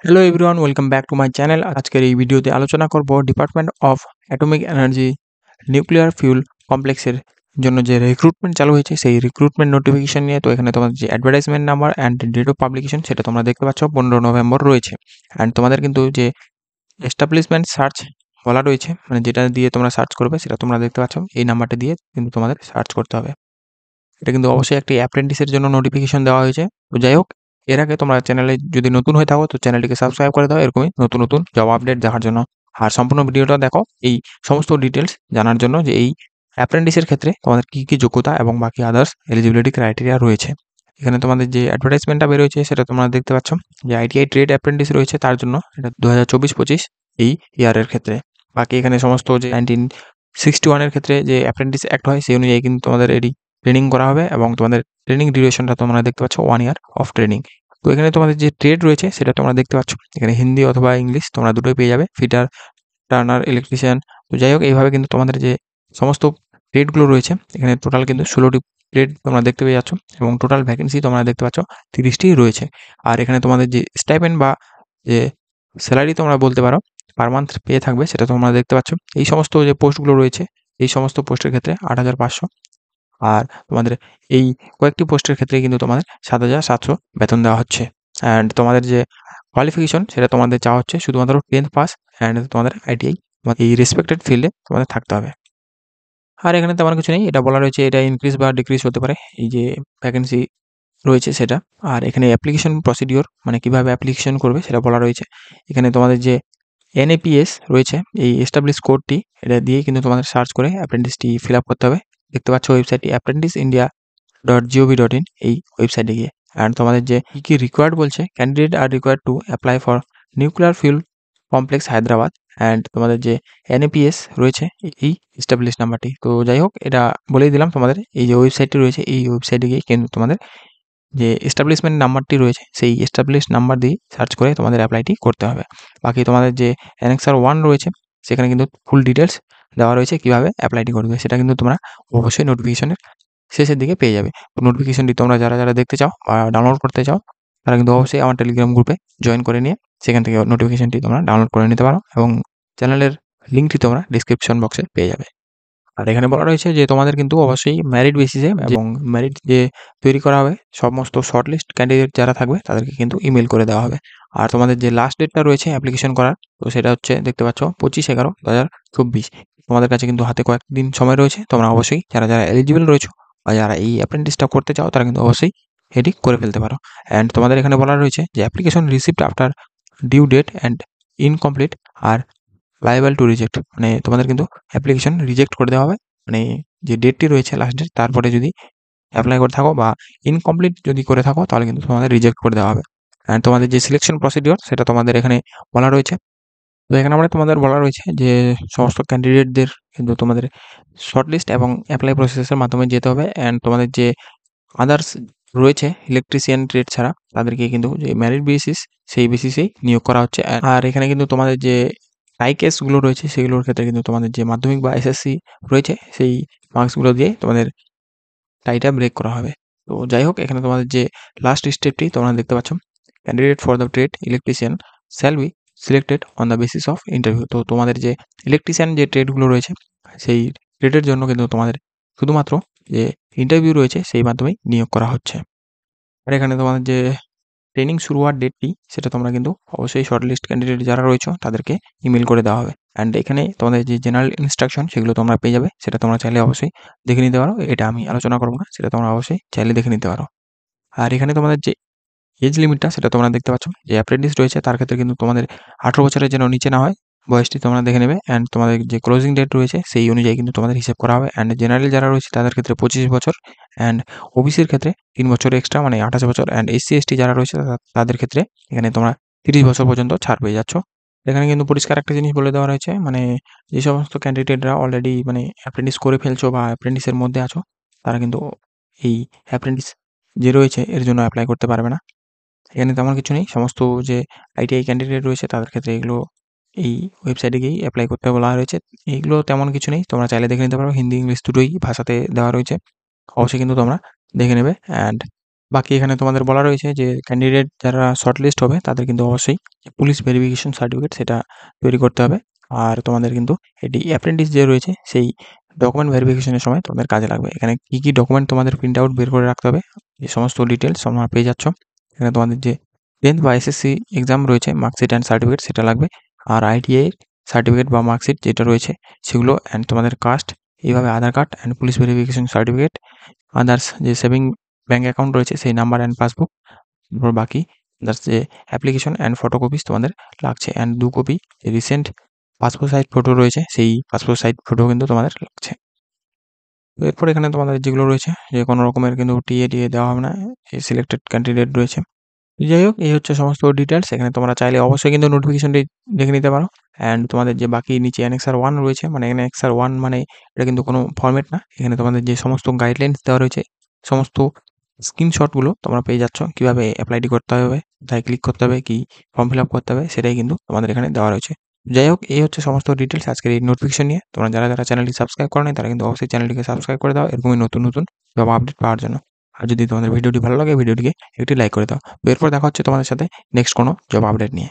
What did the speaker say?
Hello everyone, welcome back to my channel. আজকের এই ভিডিওতে আলোচনা করব department of atomic energy nuclear fuel কমপ্লেক্সের জন্য যে রিক্রুটমেন্ট চালু হয়েছে সেই রিক্রুটমেন্ট নোটিফিকেশন নিয়ে। তো এখানে তোমাদের যে advertisement number and date of publication সেটা তোমরা দেখতে পাচ্ছ 15 নভেম্বর রয়েছে। অ্যান্ড তোমাদের কিন্তু যে এস্টাবলিশমেন্ট সার্চ বলা রয়েছে, মানে যেটা দিয়ে তোমরা সার্চ করবে সেটা তোমরা দেখতে পাচ্ছ, এই নাম্বারটা দিয়ে কিন্তু তোমাদের সার্চ করতে হবে। এটা কিন্তু অবশ্যই একটি অ্যাপ্রেন্টিসের জন্য নোটিফিকেশন দেওয়া হয়েছে। তো যাই হোক, এর আগে তোমরা চ্যানেলে যদি নতুন হয়ে থাকো তো চ্যানেলটিকে সাবস্ক্রাইব করে দাও এরকমই নতুন নতুন জব আপডেট দেখার জন্য। আর সম্পূর্ণ ভিডিওটা দেখো এই সমস্ত ডিটেলস জানার জন্য যে এই অ্যাপ্রেন্টিসের ক্ষেত্রে তোমাদের কী কী যোগ্যতা এবং বাকি আদার্স এলিজিবিলিটি ক্রাইটেরিয়া রয়েছে। এখানে তোমাদের যে অ্যাডভার্টাইজমেন্টটা বেরোয়েছে সেটা তোমরা দেখতে পাচ্ছ যে আইটিআই ট্রেড অ্যাপ্রেন্টিস রয়েছে, তার জন্য এটা 2024-25 এই ইয়ারের ক্ষেত্রে। বাকি এখানে সমস্ত যে 1961 ক্ষেত্রে যে অ্যাপ্রেন্টিস অ্যাক্ট হয় সেই অনুযায়ী কিন্তু তোমাদের এটি ট্রেনিং করা হবে এবং তোমাদের ট্রেনিং ডিউরেশনটা তোমরা দেখতে পাচ্ছ 1 ইয়ার অফ ট্রেনিং। তো এখানে তোমাদের যে ট্রেড রয়েছে সেটা তোমরা দেখতে পাচ্ছ এখানে হিন্দি অথবা ইংলিশ তোমরা দুটোই পেয়ে যাবে, ফিটার, টার্নার, ইলেকট্রিশিয়ান। তো যাই হোক, এইভাবে কিন্তু তোমাদের যে সমস্ত ট্রেডগুলো রয়েছে এখানে টোটাল কিন্তু 16টি ট্রেড তোমরা দেখতে পেয়ে যাচ্ছ এবং টোটাল ভ্যাকেন্সি তোমরা দেখতে পাচ্ছ 30টি রয়েছে। আর এখানে তোমাদের যে স্টাইপেন্ড বা যে স্যালারি তোমরা বলতে পারো পার মান্থ পেয়ে থাকবে সেটা তোমরা দেখতে পাচ্ছ। এই সমস্ত যে পোস্টগুলো রয়েছে এই সমস্ত পোস্টের ক্ষেত্রে 8,500, আর তোমাদের এই কয়েকটি পোস্টের ক্ষেত্রে কিন্তু তোমাদের 7,700 বেতন দেওয়া হচ্ছে। অ্যান্ড তোমাদের যে কোয়ালিফিকেশন সেটা তোমাদের চাওয়া হচ্ছে শুধুমাত্র 10th পাস অ্যান্ড তোমাদের আইটিআই এই রেসপেক্টেড ফিল্ডে তোমাদের থাকতে হবে। আর এখানে তেমন কিছু নেই, এটা বলা রয়েছে এটা ইনক্রিজ বা ডিক্রিজ হতে পারে এই যে ভ্যাকেন্সি রয়েছে সেটা। আর এখানে অ্যাপ্লিকেশন প্রসিডিওর মানে কিভাবে অ্যাপ্লিকেশন করবে সেটা বলা রয়েছে। এখানে তোমাদের যে এনএপিএস রয়েছে এই এস্টাবলিশ কোডটি, এটা দিয়ে কিন্তু তোমাদের সার্চ করে অ্যাপ্রেন্টিসটি ফিল আপ করতে হবে। দেখতে পাচ্ছ ওয়েবসাইটটি apprentice.india.gov.in, এই ওয়েবসাইটে গিয়ে। অ্যান্ড তোমাদের যে কী কী রিকোয়ার্ড বলছে, candidate R required to apply for nuclear fuel complex Hyderabad. And তোমাদের যে এনএপিএস রয়েছে এই এস্টাবলিশ নাম্বারটি। তো যাই হোক, এটা বলেই দিলাম তোমাদের এই যে ওয়েবসাইটটি রয়েছে এই ওয়েবসাইটে গিয়ে কিন্তু তোমাদের যে এস্টাবলিশমেন্ট নাম্বারটি রয়েছে সেই এস্টাবলিশ নাম্বার দিয়ে সার্চ করে তোমাদের অ্যাপ্লাইটি করতে হবে। বাকি তোমাদের যে অ্যানেক্সার 1 রয়েছে সেখানে কিন্তু ফুল ডিটেলস দেওয়া রয়েছে কীভাবে অ্যাপ্লাইটি করবে, সেটা কিন্তু তোমরা অবশ্যই নোটিফিকেশনের শেষের দিকে পেয়ে যাবে। তো নোটিফিকেশনটি তোমরা যারা দেখতে চাও বা ডাউনলোড করতে চাও তারা কিন্তু অবশ্যই আমার টেলিগ্রাম গ্রুপে জয়েন করে নিয়ে সেখান থেকে নোটিফিকেশনটি তোমরা ডাউনলোড করে নিতে পারো এবং চ্যানেলের লিঙ্কটি তোমরা ডিসক্রিপশন বক্সে পেয়ে যাবে। আর এখানে বলা রয়েছে যে তোমাদের কিন্তু অবশ্যই মেরিট বেসিসে এবং মেরিট যে তৈরি করা হবে সমস্ত শর্টলিস্ট ক্যান্ডিডেট যারা থাকবে তাদেরকে কিন্তু ইমেল করে দেওয়া হবে। আর তোমাদের যে লাস্ট ডেটটা রয়েছে অ্যাপ্লিকেশন করার, তো সেটা হচ্ছে দেখতে পাচ্ছ 25/11/2024। তোমাদের কাছে কিন্তু হাতে কয়েকদিন সময় রয়েছে। তোমরা অবশ্যই যারা এলিজিবল রয়েছে বা যারা এই অ্যাপ্রেন্টিসটা করতে চাও তারা কিন্তু অবশ্যই এটি করে ফেলতে পারো। অ্যান্ড তোমাদের এখানে বলা রয়েছে যে application received after due date and incomplete are liable to reject, মানে তোমাদের কিন্তু অ্যাপ্লিকেশন রিজেক্ট করে দেওয়া হবে। মানে যে ডেটটি রয়েছে লাস্ট ডেট তারপরে যদি অ্যাপ্লাই করে থাকো বা ইনকমপ্লিট যদি করে থাকো তাহলে কিন্তু তোমাদের রিজেক্ট করে দেওয়া হবে। অ্যান্ড তোমাদের যে সিলেকশন প্রসিডিওর সেটা তোমাদের এখানে বলা রয়েছে। তো এখানে আমরা তোমাদের বলা রয়েছে যে সমস্ত ক্যান্ডিডেটদের কিন্তু তোমাদের শর্টলিস্ট এবং অ্যাপ্লাই প্রসেসের মাধ্যমে যেতে হবে। অ্যান্ড তোমাদের যে আদার্স রয়েছে ইলেকট্রিশিয়ান ট্রেড ছাড়া তাদেরকে কিন্তু যে মেরিট বেসিস সেই বেসিসেই নিয়োগ করা হচ্ছে। আর এখানে কিন্তু তোমাদের যে টাই কেসগুলো রয়েছে সেগুলোর ক্ষেত্রে কিন্তু তোমাদের যে মাধ্যমিক বা এসএসসি রয়েছে সেই মার্কসগুলো দিয়ে তোমাদের টাইটা ব্রেক করা হবে। তো যাই হোক, এখানে তোমাদের যে লাস্ট স্টেপটি তোমরা দেখতে পাচ্ছ, candidate for the trade electrician shall be selected on the basis of interview. তো তোমাদের যে ইলেকট্রিশিয়ান যে ট্রেডগুলো রয়েছে সেই ট্রেডের জন্য কিন্তু তোমাদের শুধুমাত্র যে ইন্টারভিউ রয়েছে সেই মাধ্যমেই নিয়োগ করা হচ্ছে। আর এখানে তোমাদের যে ট্রেনিং শুরু হওয়ার ডেটটি সেটা তোমরা কিন্তু অবশ্যই শর্টলিস্ট ক্যান্ডিডেট যারা রয়েছে তাদেরকে ইমেল করে দেওয়া হবে। অ্যান্ড এখানে তোমাদের যে জেনারেল ইনস্ট্রাকশন সেগুলো তোমরা পেয়ে যাবে, সেটা তোমরা চাইলে অবশ্যই দেখে নিতে পারো। এটা আমি আলোচনা করবো না, সেটা তোমরা অবশ্যই চাইলে দেখে নিতে পারো। আর এখানে তোমাদের যে এজ লিমিটটা সেটা তোমরা দেখতে পাচ্ছ, যে অ্যাপ্রেন্টিস রয়েছে তার ক্ষেত্রে কিন্তু তোমাদের 18 বছরের যেন নিচে না হয়, বয়সটি তোমরা দেখে নেবে। অ্যান্ড তোমাদের যে ক্লোজিং ডেট রয়েছে সেই অনুযায়ী কিন্তু তোমাদের হিসেব করা হবে। অ্যান্ড জেনারেল যারা রয়েছে তাদের ক্ষেত্রে 25 বছর, অ্যান্ড ওবিসির ক্ষেত্রে 3 বছর এক্সট্রা মানে 28 বছর, অ্যান্ড এসসি এসটি যারা রয়েছে তাদের ক্ষেত্রে এখানে তোমরা 30 বছর পর্যন্ত ছাড় পেয়ে যাচ্ছ। এখানে কিন্তু পরিষ্কার একটা জিনিস বলে দেওয়া রয়েছে, মানে যে সমস্ত ক্যান্ডিডেটরা অলরেডি মানে অ্যাপ্রেন্টিস করে ফেলছো বা অ্যাপ্রেন্টিসের মধ্যে আছো তারা কিন্তু এই অ্যাপ্রেন্টিস যে রয়েছে এর জন্য অ্যাপ্লাই করতে পারবে না। এখানে তেমন কিছু নেই, সমস্ত যে আইটিআই ক্যান্ডিডেট রয়েছে তাদের ক্ষেত্রে এগুলো এই ওয়েবসাইটে গিয়েই অ্যাপ্লাই করতে বলা রয়েছে। এইগুলো তেমন কিছু নেই, তোমরা চাইলে দেখে নিতে পারো, হিন্দি ইংলিশ দুটোই ভাষাতে দেওয়া রয়েছে। অবশ্যই কিন্তু তোমরা দেখে নেবে। অ্যান্ড বাকি এখানে তোমাদের বলা রয়েছে যে ক্যান্ডিডেট যারা শর্টলিস্ট হবে তাদের কিন্তু অবশ্যই পুলিশ ভেরিফিকেশন সার্টিফিকেট সেটা তৈরি করতে হবে। আর তোমাদের কিন্তু এটি অ্যাপ্রেন্টিস যে রয়েছে সেই ডকুমেন্ট ভেরিফিকেশনের সময় তোমাদের কাজে লাগবে। এখানে কী কী ডকুমেন্ট তোমাদের প্রিন্ট আউট বের করে রাখতে হবে এই সমস্ত ডিটেলস তোমরা পেয়ে যাচ্ছ। এখানে তোমাদের যে 10th বা এসএসসি এক্সাম রয়েছে মার্কশিট অ্যান্ড সার্টিফিকেট সেটা লাগবে। আর আইটিআই সার্টিফিকেট বা মার্কশিট যেটা রয়েছে সেগুলো অ্যান্ড তোমাদের কাস্ট, এইভাবে Aadhaar card and police verification certificate, others যে সেভিং ব্যাঙ্ক অ্যাকাউন্ট রয়েছে সেই নাম্বার অ্যান্ড পাসবুক, তারপর বাকি আদার্স যে অ্যাপ্লিকেশন অ্যান্ড ফটোকপিস তোমাদের লাগছে, অ্যান্ড 2 কপি যে রিসেন্ট পাসপোর্ট সাইজ ফটো রয়েছে সেই পাসপোর্ট সাইজ ফটো কিন্তু তোমাদের লাগছে। তো এরপর এখানে তোমাদের যেগুলো রয়েছে যে কোনো রকমের কিন্তু টিএ দেওয়া হবে না, এই সিলেক্টেড ক্যান্ডিডেট রয়েছে। যাই হোক, এই হচ্ছে সমস্ত ডিটেলস। এখানে তোমরা চাইলে অবশ্যই কিন্তু নোটিফিকেশনটি দেখে নিতে পারো। অ্যান্ড তোমাদের যে বাকি নিচে অ্যানেক্সার 1 রয়েছে, মানে অ্যানেক্সার 1 মানে এটা কিন্তু কোনো ফরম্যাট না। এখানে তোমাদের যে সমস্ত গাইডলাইনস দেওয়া রয়েছে, সমস্ত স্ক্রিনশটগুলো তোমরা পেয়ে যাচ্ছ। কীভাবে অ্যাপ্লাইটি করতে হবে, কোথায় ক্লিক করতে হবে, কি ফর্ম ফিল আপ করতে হবে, সেটাই কিন্তু তোমাদের এখানে দেওয়া রয়েছে। যাই হোক, এই হচ্ছে সমস্ত ডিটেলস আজকের এই নোটিফিকেশন নিয়ে। তোমরা যারা চ্যানেলটি সাবস্ক্রাইব করো নাই তারা কিন্তু অবশ্যই চ্যানেলটিকে সাবস্ক্রাইব করে দাও এরকমই নতুন জব আপডেট পাওয়ার জন্য। আর যদি তোমাদের ভিডিওটি ভালো লাগে ভিডিওটিকে একটি লাইক করে দাও। তো এরপর দেখা হচ্ছে তোমাদের সাথে নেক্সট কোনো জব আপডেট নিয়ে।